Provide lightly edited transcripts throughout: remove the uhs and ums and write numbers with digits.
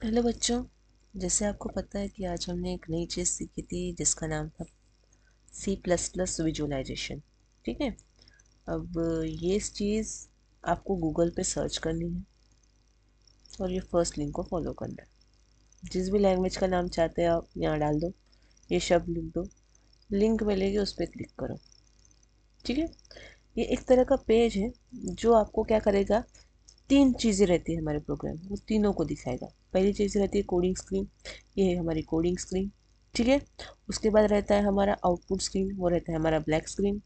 Hello बच्चों, जैसे आपको पता है कि आज हमने एक नई चीज़ सीखी थी जिसका नाम था C++ विजुअलाइजेशन। ठीक है। अब ये चीज़ आपको गूगल पे सर्च करनी है और ये फर्स्ट लिंक को फॉलो करना है। जिस भी लैंग्वेज का नाम चाहते हैं आप यहाँ डाल दो, ये शब्द लिख दो, लिंक मिलेगी उस पर क्लिक करो। ठीक है। ये एक तरह का पेज है जो आपको क्या करेगा, तीन चीज़ें रहती है हमारे प्रोग्राम में, वो तीनों को दिखाएगा। पहली चीज़ रहती है कोडिंग स्क्रीन, ये है हमारी कोडिंग स्क्रीन। ठीक है। उसके बाद रहता है हमारा आउटपुट स्क्रीन, वो रहता है हमारा ब्लैक स्क्रीन।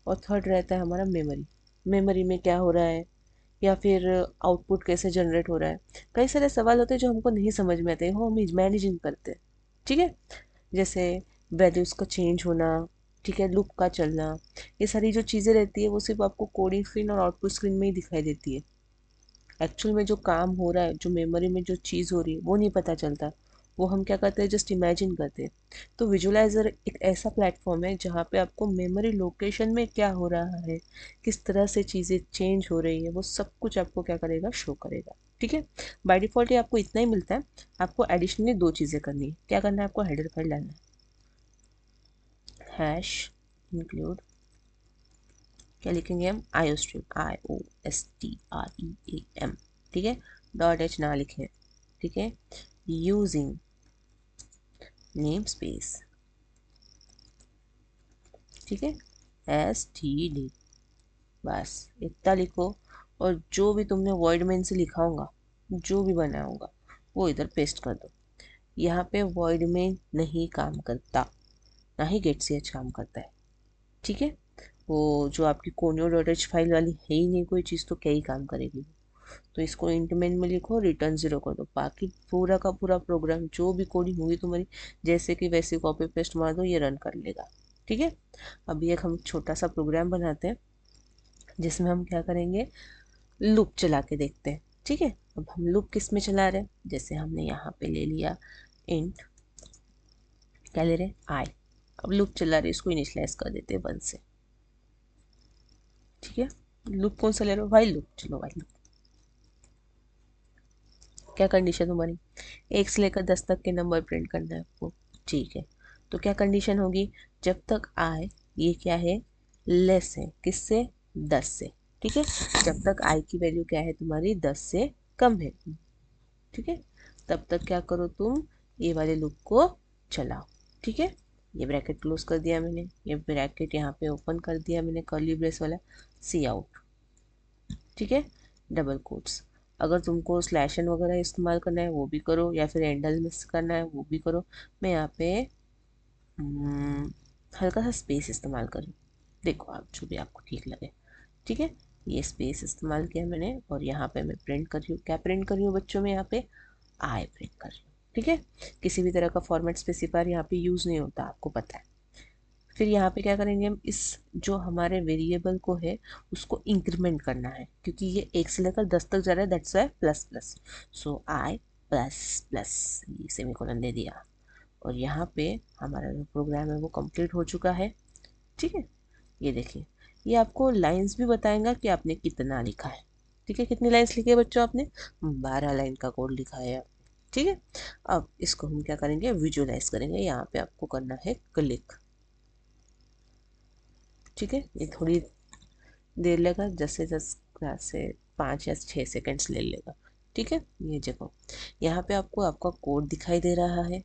और थर्ड रहता है हमारा मेमोरी। मेमोरी में क्या हो रहा है या फिर आउटपुट कैसे जनरेट हो रहा है। कई सारे सवाल होते हैं जो हमको नहीं समझ में आते, वो हम इमेजिन करते हैं। ठीक है। जैसे वैल्यूज़ का चेंज होना, ठीक है, लूप का चलना, ये सारी जो चीज़ें रहती है वो सिर्फ आपको कोडिंग स्क्रीन और आउटपुट स्क्रीन में ही दिखाई देती है। एक्चुअल में जो काम हो रहा है, जो मेमोरी में जो चीज़ हो रही है वो नहीं पता चलता। वो हम क्या करते हैं, जस्ट इमेजिन करते हैं। तो विजुअलाइजर एक ऐसा प्लेटफॉर्म है जहाँ पे आपको मेमोरी लोकेशन में क्या हो रहा है, किस तरह से चीज़ें चेंज हो रही है, वो सब कुछ आपको क्या करेगा, शो करेगा। ठीक है। बाय डिफ़ॉल्ट ये आपको इतना ही मिलता है। आपको एडिशनली दो चीज़ें करनी है। क्या करना है, आपको हेडर फाइल डालना है, हैश इंक्लूड, क्या लिखेंगे हम, आईओस्ट्रीम, IOSTREAM। ठीक है। डॉट एच ना लिखें। ठीक है। यूजिंग नेम स्पेस, ठीक है, STD, बस इतना लिखो। और जो भी तुमने वॉइड मेन से लिखा होगा, जो भी बनाया होगा, वो इधर पेस्ट कर दो। यहाँ पे वॉइड मेन नहीं काम करता, ना ही गेट सी एच काम करता है। ठीक है। वो जो आपकी कोनियो डॉट एच फाइल वाली है ही नहीं कोई चीज़, तो क्या ही काम करेगी। तो इसको इंट मेन में लिखो, रिटर्न 0 कर दो। बाकी पूरा का पूरा प्रोग्राम जो भी कोडिंग होगी तुम्हारी, जैसे कि वैसे कॉपी पेस्ट मार दो, ये रन कर लेगा। ठीक है। अभी एक हम छोटा सा प्रोग्राम बनाते हैं जिसमें हम क्या करेंगे, लूप चला के देखते हैं। ठीक है। अब हम लूप किस में चला रहे हैं, जैसे हमने यहाँ पे ले लिया इंट, क्या ले रहे हैं, आई। अब लूप चला रहे, इसको इनिशियलाइज कर देते हैं 1 से। ठीक है। लूप कौन सा ले रहे हो, वाइल लूप, चलो वाइल लूप। क्या कंडीशन तुम्हारी, 1 से लेकर 10 तक के नंबर प्रिंट करना है आपको। ठीक है। तो क्या कंडीशन होगी, जब तक आई, ये क्या है, लेस है किससे, 10 से। ठीक है। जब तक आई की वैल्यू क्या है तुम्हारी, 10 से कम है। ठीक है। तब तक क्या करो तुम, ये वाले लूप को चलाओ। ठीक है। ये ब्रैकेट क्लोज कर दिया मैंने, ये ब्रैकेट यहाँ पे ओपन कर दिया मैंने, कर्ली ब्रेस वाला, सी आउट। ठीक है। Double quotes. अगर तुमको स्लैशन वगैरह इस्तेमाल करना है वो भी करो, या फिर एंडल मिस करना है वो भी करो। मैं यहाँ पे हल्का सा स्पेस इस्तेमाल करूँ, देखो आप जो भी आपको ठीक लगे। ठीक है। ये स्पेस इस्तेमाल किया मैंने, और यहाँ पे मैं प्रिंट कर रही हूँ, क्या प्रिंट कर रही हूँ बच्चों में, यहाँ पे आई प्रिंट कर रही हूँ। ठीक है। किसी भी तरह का फॉर्मेट स्पेसिफायर यहाँ पे यूज़ नहीं होता, आपको पता है। फिर यहाँ पे क्या करेंगे हम, इस जो हमारे वेरिएबल को है उसको इंक्रीमेंट करना है, क्योंकि ये 1 से लेकर 10 तक जा रहा है, that's why plus plus. So I plus plus, ये सेमीकोलन दे दिया। और यहाँ पे हमारा जो प्रोग्राम है वो कंप्लीट हो चुका है। ठीक है। ये देखिए, ये आपको लाइंस भी बताएगा कि आपने कितना लिखा है। ठीक है। कितनी लाइंस लिखी है बच्चों आपने, 12 लाइन का कोड लिखा है आपने। ठीक है। अब इसको हम क्या करेंगे, विजुअलाइज करेंगे। यहाँ पे आपको करना है क्लिक। ठीक है। ये थोड़ी देर लेगा, 10 से 5 या 6 सेकंड्स ले लेगा। ठीक है। ये देखो, यहाँ पे आपको आपका कोड दिखाई दे रहा है,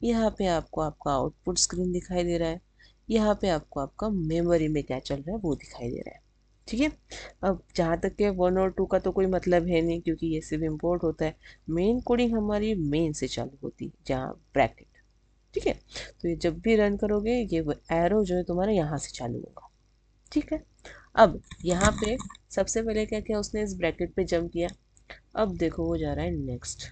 यहाँ पे आपको आपका आउटपुट स्क्रीन दिखाई दे रहा है, यहाँ पे आपको आपका मेमोरी में क्या चल रहा है वो दिखाई दे रहा है। ठीक है। अब जहाँ तक के 1 और 2 का तो कोई मतलब है नहीं, क्योंकि ये सिर्फ इम्पोर्ट होता है। मेन कोडिंग हमारी मेन से चालू होती है, जहाँ ब्रैकेट। ठीक है। तो ये जब भी रन करोगे, ये एरो जो है तुम्हारा यहाँ से चालू होगा। ठीक है। अब यहाँ पे सबसे पहले क्या किया उसने, इस ब्रैकेट पे जंप किया। अब देखो वो जा रहा है नेक्स्ट।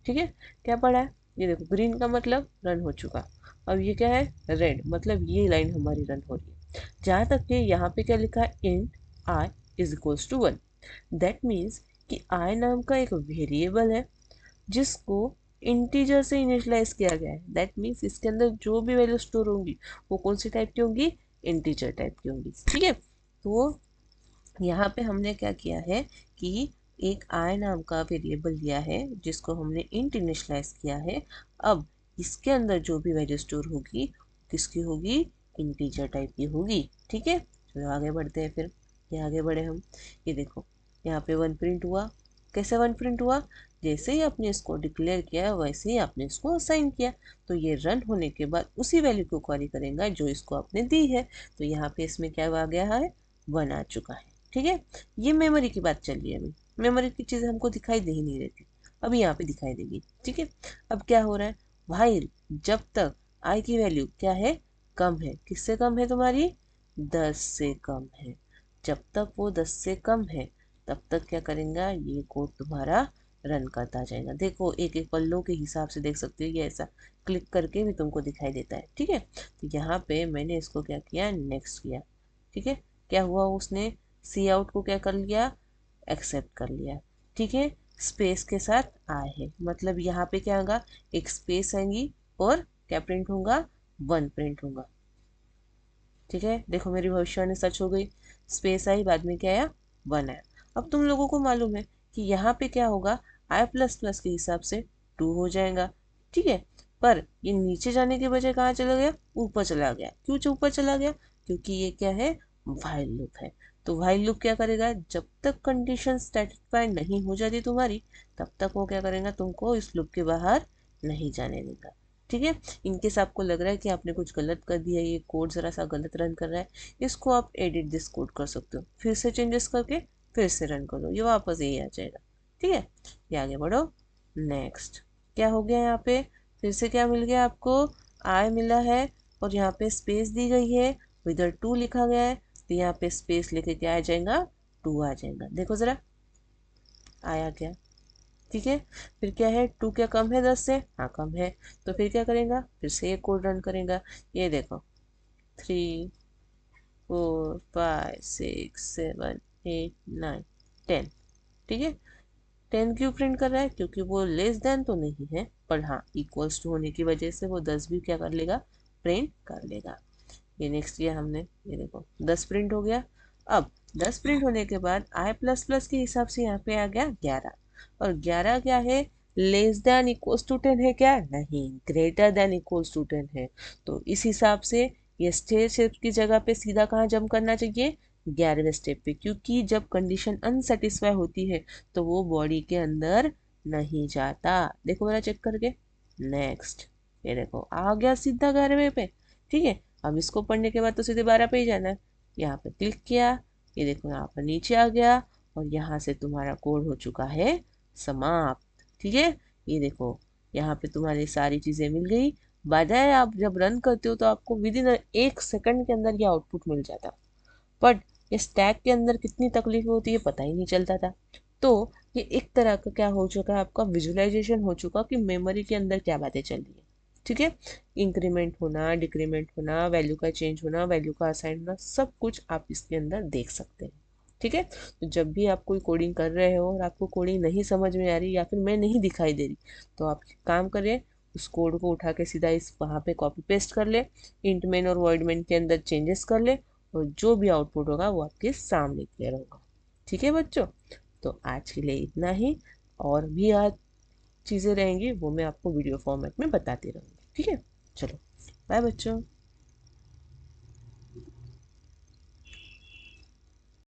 ठीक है। क्या पड़ा है, ये देखो ग्रीन का मतलब रन हो चुका। अब ये क्या है, रेड, मतलब ये लाइन हमारी रन हो रही है। जहाँ तक कि यहाँ पे क्या लिखा है, int I is equals to 1। That means कि आई नाम का एक वेरिएबल है जिसको इंटीजर से इनिशियलाइज किया गया है। दैट मीन्स इसके अंदर जो भी वैल्यू स्टोर होंगी वो कौन सी टाइप की होंगी, इंटीजर टाइप की होंगी। ठीक है। तो यहाँ पे हमने क्या किया है कि एक आई नाम का वेरिएबल लिया है जिसको हमने इंट इनिशियलाइज किया है। अब इसके अंदर जो भी वैल्यू स्टोर होगी किसकी होगी, इंटीजर टाइप की होगी। ठीक है, चलो आगे बढ़ते हैं फिर। ये आगे बढ़े हम, ये देखो यहाँ पे 1 प्रिंट हुआ। कैसे 1 प्रिंट हुआ, जैसे ही आपने इसको डिक्लेयर किया वैसे ही आपने इसको असाइन किया। तो ये रन होने के बाद उसी वैल्यू को क्वेरी करेगा जो इसको आपने दी है। तो यहाँ पे इसमें क्या आ गया है, 1 आ चुका है। ठीक है, ये मेमोरी की बात चल रही है अभी। मेमोरी की चीज़ हमको दिखाई दे ही नहीं रहती, अभी यहाँ पे दिखाई देगी। ठीक है, अब क्या हो रहा है, व्हाइल जब तक आई की वैल्यू क्या है, कम है। किससे कम है तुम्हारी, 10 से कम है। जब तक वो 10 से कम है तब तक क्या करेगा, ये कोड तुम्हारा रन करता जाएगा। देखो एक एक पल्लों के हिसाब से देख सकते हो, ये ऐसा क्लिक करके भी तुमको दिखाई देता है। ठीक है, तो यहाँ पे मैंने इसको क्या किया, नेक्स्ट किया। ठीक है, क्या हुआ, उसने सी आउट को क्या कर लिया, एक्सेप्ट कर लिया। ठीक है, स्पेस के साथ आए है, मतलब यहाँ पे क्या होगा, एक स्पेस आएंगी और क्या प्रिंट होगा, 1 प्रिंट होगा। ठीक है, देखो मेरी भविष्यवाणी सच हो गई, स्पेस आई बाद में क्या आया, 1 आया। अब तुम लोगों को मालूम है कि यहाँ पे क्या होगा, आई प्लस प्लस के हिसाब से 2 हो जाएगा। ठीक है, पर ये नीचे जाने के बजाय कहाँ चला गया, ऊपर चला गया। क्यों ऊपर चला गया, क्योंकि ये क्या है, व्हाइल लूप है। तो व्हाइल लूप क्या करेगा, जब तक कंडीशन सेटिस्फाई नहीं हो जाती तुम्हारी तब तक वो क्या करेगा, तुमको इस लूप के बाहर नहीं जाने देगा। ठीक है, इनकेस आपको लग रहा है कि आपने कुछ गलत कर दिया, ये कोड ज़रा सा गलत रन कर रहा है, इसको आप एडिट दिस कोड कर सकते हो, फिर से चेंजेस करके फिर से रन कर लो, ये वापस यही आ जाएगा। ठीक है, ये आगे बढ़ो। नेक्स्ट क्या हो गया, यहाँ पे फिर से क्या मिल गया आपको, आई मिला है और यहाँ पे स्पेस दी गई है, इधर 2 लिखा गया है, तो यहाँ पे स्पेस लेके क्या आ जाएगा, 2 आ जाएगा। देखो ज़रा आया क्या। ठीक है, फिर क्या है, 2 क्या कम है 10 से, हाँ कम है। तो फिर क्या करेगा, फिर से ये कोड रन करेगा। ये देखो 3 4 5 6 7 8 9 10। ठीक है, 10 क्यों प्रिंट कर रहा है, क्योंकि वो लेस देन तो नहीं है, पर हाँ इक्वल्स टू होने की वजह से वो 10 भी क्या कर लेगा, प्रिंट कर लेगा। ये नेक्स्ट किया हमने, ये देखो 10 प्रिंट हो गया। अब 10 प्रिंट होने के बाद आई प्लस प्लस के हिसाब से यहाँ पे आ गया 11। और 11 क्या है, लेस देन इक्वल्स टू 10 है क्या, नहीं, ग्रेटर देन इक्वल्स टू 10 है। तो इस हिसाब से ये स्टेप की जगह पे सीधा कहाँ जंप करना चाहिए, 11वें स्टेप पे, क्योंकि जब कंडीशन अनसेटिस्फाई होती है तो वो बॉडी के अंदर नहीं जाता। देखो मेरा चेक करके, नेक्स्ट, ये देखो आ गया सीधा 11वें पे। ठीक है, अब इसको पढ़ने के बाद तो सीधे 12 पे ही जाना है। यहाँ पे क्लिक किया, ये देखो यहाँ पर नीचे आ गया और यहाँ से तुम्हारा कोड हो चुका है समाप्त। ठीक है, ये देखो यहाँ पे तुम्हारी सारी चीजें मिल गई। बजाय आप जब रन करते हो तो आपको विद इन 1 सेकंड के अंदर ये आउटपुट मिल जाता, बट ये स्टैक के अंदर कितनी तकलीफ होती है पता ही नहीं चलता था। तो ये एक तरह का क्या हो चुका है, आपका विजुअलाइजेशन हो चुका कि मेमोरी के अंदर क्या बातें चल रही है। ठीक है, इंक्रीमेंट होना, डिक्रीमेंट होना, वैल्यू का चेंज होना, वैल्यू का असाइन होना, सब कुछ आप इसके अंदर देख सकते हैं। ठीक है, तो जब भी आप कोई कोडिंग कर रहे हो और आपको कोडिंग नहीं समझ में आ रही या फिर मैं नहीं दिखाई दे रही, तो आप काम करें, उस कोड को उठा के सीधा इस वहाँ पे कॉपी पेस्ट कर ले, इंट मेन और वॉइड मेन के अंदर चेंजेस कर ले, और जो भी आउटपुट होगा वो आपके सामने क्लियर होगा। ठीक है बच्चों, तो आज के लिए इतना ही, और भी आज चीज़ें रहेंगी वो मैं आपको वीडियो फॉर्मेट में बताती रहूँगी। ठीक है, चलो बाय बच्चों।